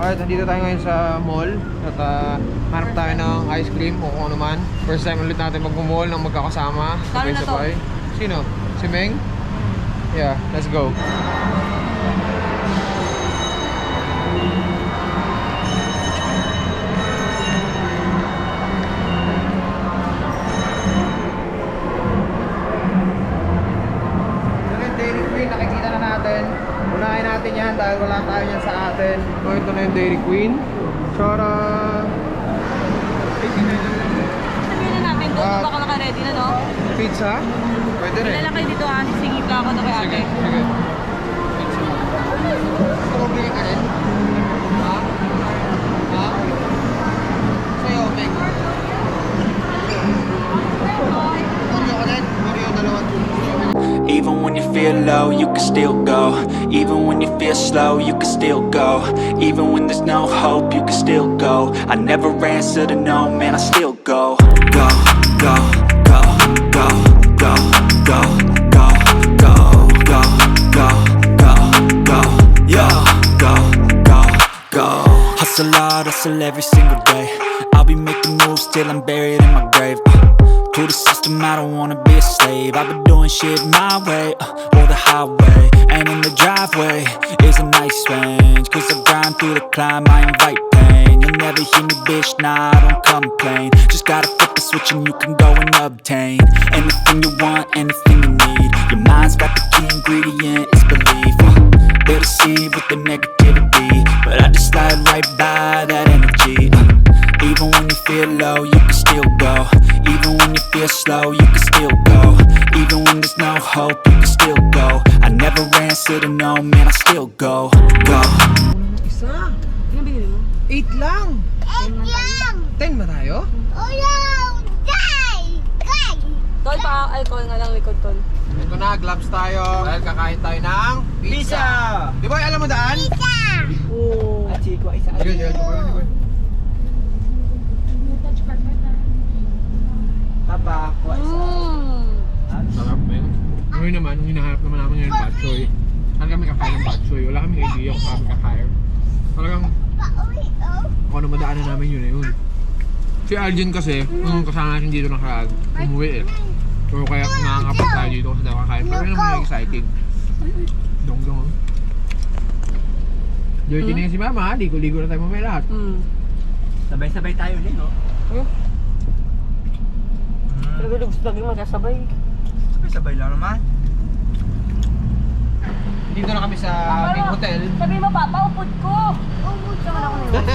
Alright, nandito tayo ngayon sa mall at hanap tayo ng ice cream o kung ano man. First time ulit natin mag-mall ng magkakasama. Sabay-sabay. Sino? Si Meng? Yeah, let's go. Dairy Queen, nakikita na natin. Unahin natin yan dahil wala tayo yan sa atin. So ito na yung Dairy Queen. Chara! Sabihin na natin doon, baka naka-ready na, no? Pizza? Pwede rin. Kilala kayo dito, sisingit ka ako na kay ate. Sige. Pizza. Gusto mo bili ka rin? Ha? Ha? Sa'yo, Meg. Oreo ka rin? Oreo, dalawa. Even when you feel low, you can still go. Even when you feel slow, you can still go. Even when there's no hope, you can still go. I never answer to no, man, I still go. Go, go, go, go, go, go, go, go, go, go, go, go, yo, go, go, go. Hustle hard, hustle every single day. I'll be making moves till I'm buried in my grave. To the system, I don't wanna be a slave. I've been doing shit my way, or the highway. And in the driveway is a nice range. Cause I grind through the climb, I invite pain. You'll never hear me, bitch, nah, I don't complain. Just gotta flip the switch and you can go and obtain anything you want, anything you need. Your mind's got the key ingredient, it's belief. They deceive with the negativity, but I just slide right by that energy. Even when you feel low, you can still go. Even when you feel slow, you can still go. Even when there's no hope, you can still go. I never answer to no, man, I still go. Go. Isa? Ano binili mo? 8 lang. 10 ba tayo? Tol, pa alcohol nga lang likod, tol. Ito na, gloves tayo. Dahil kakain tayo ng pizza. Di ba, alam mo daan? Oo. At Chico, isa Sige. Taba, kuha isa. Sarap, men. Ngayon naman, ang hinahanap naman namin ngayon, bok choy. Saan kami kakain ng bok choy? Wala kami idea kung kami kakain. Talagang, kung ano madaanan namin yun. Si Aljen kasi, nung kasama natin dito nakaraan, umuwi eh. So kaya nakakapag tayo dito kasi nakakain. Pero yun naman yung exciting. Dong. Dirty na yun si Mama, ligo-ligo na tayo mamaya lahat. Sabay-sabay tayo din, no? Pero gusto lagi magkasabay. Sabay-sabay lang naman. Dito na kami sa aming hotel. Sabi mo, Papa, upod ko. Upod ka man ako na yun.